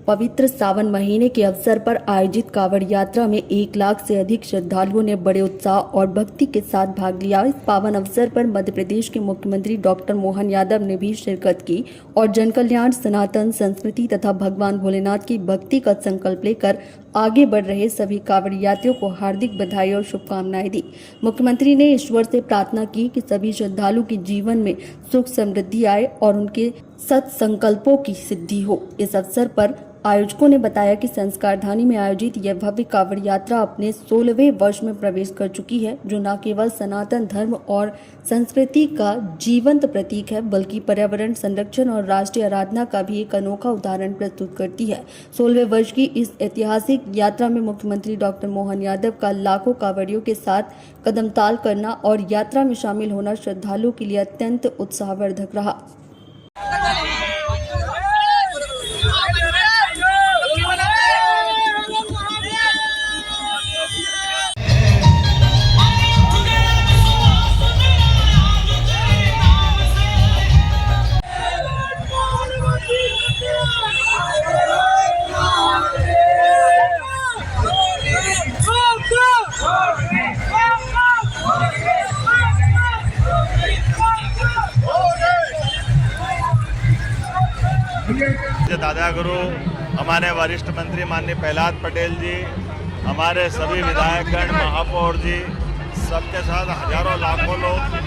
पवित्र सावन महीने के अवसर पर आयोजित कांवड़ यात्रा में 1 लाख से अधिक श्रद्धालुओं ने बड़े उत्साह और भक्ति के साथ भाग लिया। इस पावन अवसर पर मध्य प्रदेश के मुख्यमंत्री डॉक्टर मोहन यादव ने भी शिरकत की और जनकल्याण, सनातन संस्कृति तथा भगवान भोलेनाथ की भक्ति का संकल्प लेकर आगे बढ़ रहे सभी कांवड़ यात्रियों को हार्दिक बधाई और शुभकामनाएं दी। मुख्यमंत्री ने ईश्वर से प्रार्थना की कि सभी श्रद्धालु के जीवन में सुख समृद्धि आए और उनके सत्संकल्पों की सिद्धि हो। इस अवसर पर आयोजकों ने बताया कि संस्कारधानी में आयोजित यह भव्य कांवड़ यात्रा अपने 16वें वर्ष में प्रवेश कर चुकी है, जो न केवल सनातन धर्म और संस्कृति का जीवंत प्रतीक है, बल्कि पर्यावरण संरक्षण और राष्ट्रीय आराधना का भी एक अनोखा उदाहरण प्रस्तुत करती है। 16वें वर्ष की इस ऐतिहासिक यात्रा में मुख्यमंत्री डॉक्टर मोहन यादव का लाखों कांवड़ियों के साथ कदमताल करना और यात्रा में शामिल होना श्रद्धालुओं के लिए अत्यंत उत्साहवर्धक रहा। दादा गुरु, हमारे वरिष्ठ मंत्री माननीय प्रहलाद पटेल जी, हमारे सभी विधायकगण, महापौर जी, सबके साथ हजारों लाखों लोग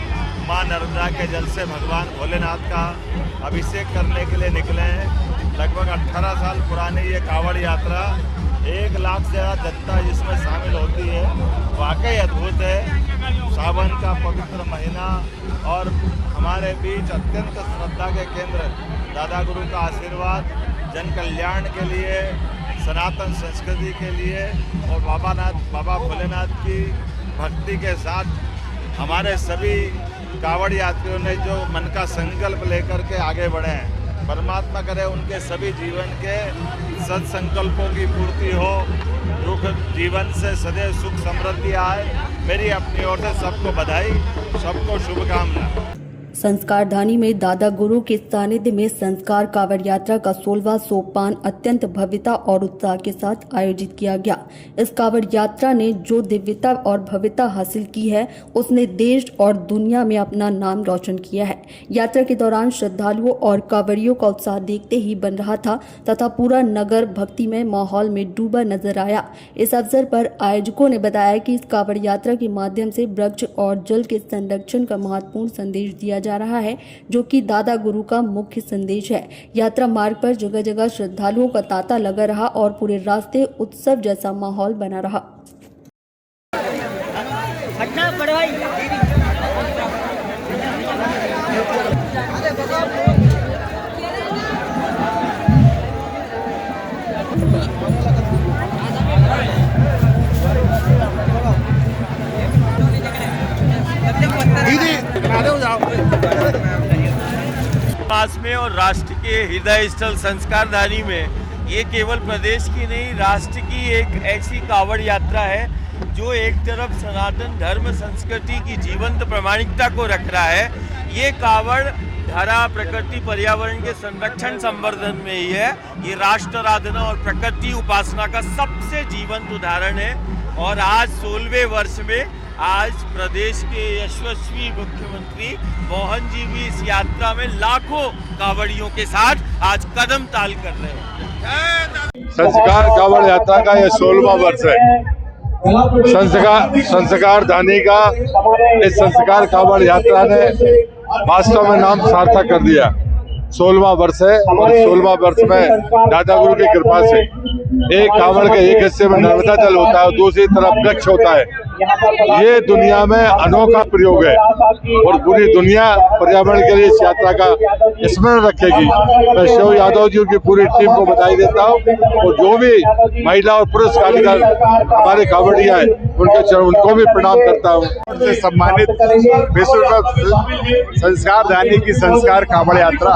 मां नर्मदा के जल से भगवान भोलेनाथ का अभिषेक करने के लिए निकले हैं। लगभग 18 साल पुरानी ये कांवड़ यात्रा 1 लाख से ज़्यादा जनता जिसमें शामिल होती है, वाकई अद्भुत है। सावन का पवित्र महीना और हमारे बीच अत्यंत श्रद्धा के केंद्र दादा गुरु का आशीर्वाद जन कल्याण के लिए, सनातन संस्कृति के लिए और बाबा भोलेनाथ की भक्ति के साथ हमारे सभी कांवड़ यात्रियों ने जो मन का संकल्प लेकर के आगे बढ़े हैं, परमात्मा करे उनके सभी जीवन के सत्संकल्पों की पूर्ति हो, दुख जीवन से सदैव सुख समृद्धि आए। मेरी अपनी ओर से सबको बधाई, सबको शुभकामना। संस्कारधानी में दादा गुरु के सानिध्य में संस्कार कांवड़ यात्रा का 16वां सोपान अत्यंत भव्यता और उत्साह के साथ आयोजित किया गया। इस कांवड़ यात्रा ने जो दिव्यता और भव्यता हासिल की है, उसने देश और दुनिया में अपना नाम रोशन किया है। यात्रा के दौरान श्रद्धालुओं और कांवड़ियों का उत्साह देखते ही बन रहा था तथा पूरा नगर भक्तिमय माहौल में डूबा नजर आया। इस अवसर पर आयोजकों ने बताया कि इस कांवड़ यात्रा के माध्यम से वृक्ष और जल के संरक्षण का महत्वपूर्ण संदेश दिया जा रहा है, जो कि दादा गुरु का मुख्य संदेश है। यात्रा मार्ग पर जगह जगह श्रद्धालुओं का तांता लगा रहा और पूरे रास्ते उत्सव जैसा माहौल बना रहा। पास में और राष्ट्र के हृदय स्थल संस्कारधानी में ये केवल प्रदेश की नहीं, राष्ट्र की एक ऐसी कांवड़ यात्रा है जो एक तरफ सनातन धर्म संस्कृति की जीवंत प्रामाणिकता को रख रहा है। ये कांवड़ धरा, प्रकृति, पर्यावरण के संरक्षण संवर्धन में ही है। ये राष्ट्र आराधना और प्रकृति उपासना का सबसे जीवंत उदाहरण है। और आज 16वें वर्ष में आज प्रदेश के यशस्वी मुख्यमंत्री मोहन जी भी इस यात्रा में लाखों कांवड़ियों के साथ आज कदम ताल कर रहे हैं। संस्कार कांवड़ यात्रा का यह 16वां वर्ष है। संस्कार धानी का इस संस्कार कांवड़ यात्रा ने वास्तव में नाम सार्थक कर दिया। 16वां वर्ष है और 16वां वर्ष में दादा गुरु की कृपा से एक कांवड़ के एक हिस्से में नर्मदा जल होता है और दूसरी तरफ वृक्ष होता है। ये दुनिया में अनोखा प्रयोग है और पूरी दुनिया पर्यावरण के लिए इस यात्रा का स्मरण रखेगी। मैं शिव यादव जी की पूरी टीम को बधाई देता हूँ और जो भी महिला और पुरुष कारीगर हमारे कांवड़िया हैं उनके चरण उनको भी प्रणाम करता हूँ। सम्मानित विश्व संस्कारधानी की संस्कार कांवड़ यात्रा,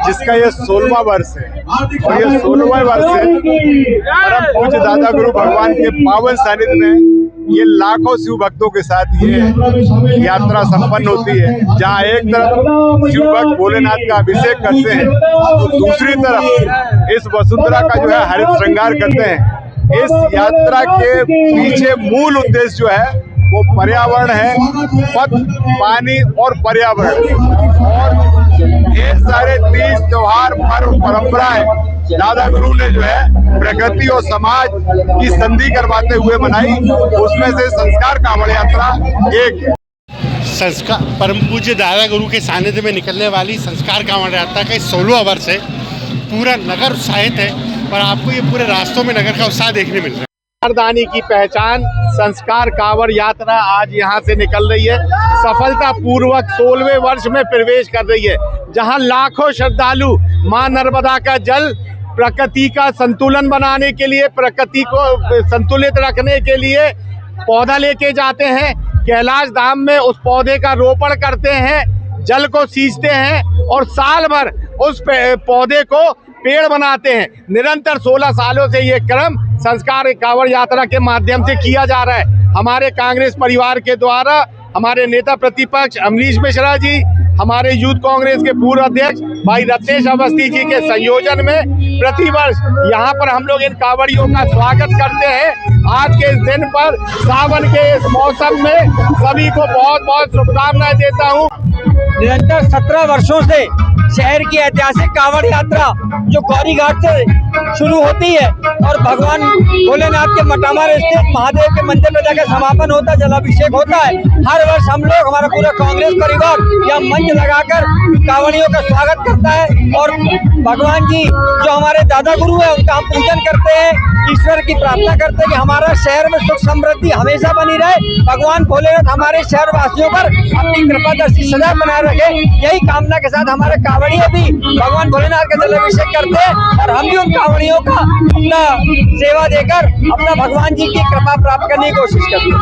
जिसका ये 16वां वर्ष है और ये 16वां वर्ष है परम पूज्य दादा गुरु भगवान के पावन सानिध्य में ये लाखों शिव भक्तों के साथ ये यात्रा संपन्न होती है, जहाँ एक तरफ शिव भक्त भोलेनाथ का अभिषेक करते हैं तो दूसरी तरफ इस वसुंधरा का जो है हरित श्रृंगार करते हैं। इस यात्रा के पीछे मूल उद्देश्य जो है वो पर्यावरण है, पथ, पानी और पर्यावरण, और ढेर सारे तीज त्योहार पर्व परंपराएं दादा गुरु ने जो है प्रकृति और समाज की संधि करवाते हुए मनाई। उसमें से संस्कार कांवड़ यात्रा एक है। संस्कार परम पूज्य दादा गुरु के सानिध्य में निकलने वाली संस्कार कांवड़ यात्रा का 16वां वर्ष है। पूरा नगर उत्साहित है और आपको ये पूरे रास्तों में नगर का उत्साह देखने मिल रहा है। दानी की पहचान संस्कार कांवड़ यात्रा आज यहाँ से निकल रही है, सफलता पूर्वक 16वें वर्ष में प्रवेश कर रही है, जहाँ लाखों श्रद्धालु मां नर्मदा का जल प्रकृति का संतुलन बनाने के लिए, प्रकृति को संतुलित रखने के लिए पौधा लेके जाते हैं। कैलाश धाम में उस पौधे का रोपण करते हैं, जल को सींचते हैं और साल भर उस पौधे को पेड़ बनाते हैं। निरंतर 16 सालों से ये क्रम संस्कार कांवड़ यात्रा के माध्यम से किया जा रहा है। हमारे कांग्रेस परिवार के द्वारा हमारे नेता प्रतिपक्ष अमरीश मिश्रा जी, हमारे यूथ कांग्रेस के पूर्व अध्यक्ष भाई रत्नेश अवस्थी जी के संयोजन में प्रतिवर्ष यहाँ पर हम लोग इन कांवड़ियों का स्वागत करते हैं। आज के इस दिन पर, सावन के इस मौसम में सभी को बहुत बहुत शुभकामनाएं देता हूँ। निरंतर 17 वर्षों से शहर की ऐतिहासिक कांवड़ यात्रा जो गौरी घाट से शुरू होती है और भगवान भोलेनाथ के मटामार स्थित महादेव के मंदिर में जाकर समापन होता है, जलाभिषेक होता है। हर वर्ष हम लोग, हमारा पूरा कांग्रेस परिवार यह मंच लगाकर कांवड़ियों का स्वागत करता है और भगवान जी जो हमारे दादा गुरु है उनका हम पूजन करते हैं, ईश्वर की प्रार्थना करते हैं कि हमारा शहर में सुख समृद्धि हमेशा बनी रहे। भगवान भोलेनाथ हमारे शहर वासियों पर अपनी कृपा दृष्टि सदा बनाए रखे। यही कामना के साथ हमारे कांवड़िए भी भगवान भोलेनाथ का जलाभिषेक करते हैं और हम भी उन कांवड़ियों का अपना सेवा देकर अपना भगवान जी की कृपा प्राप्त करने की कोशिश करते हैं।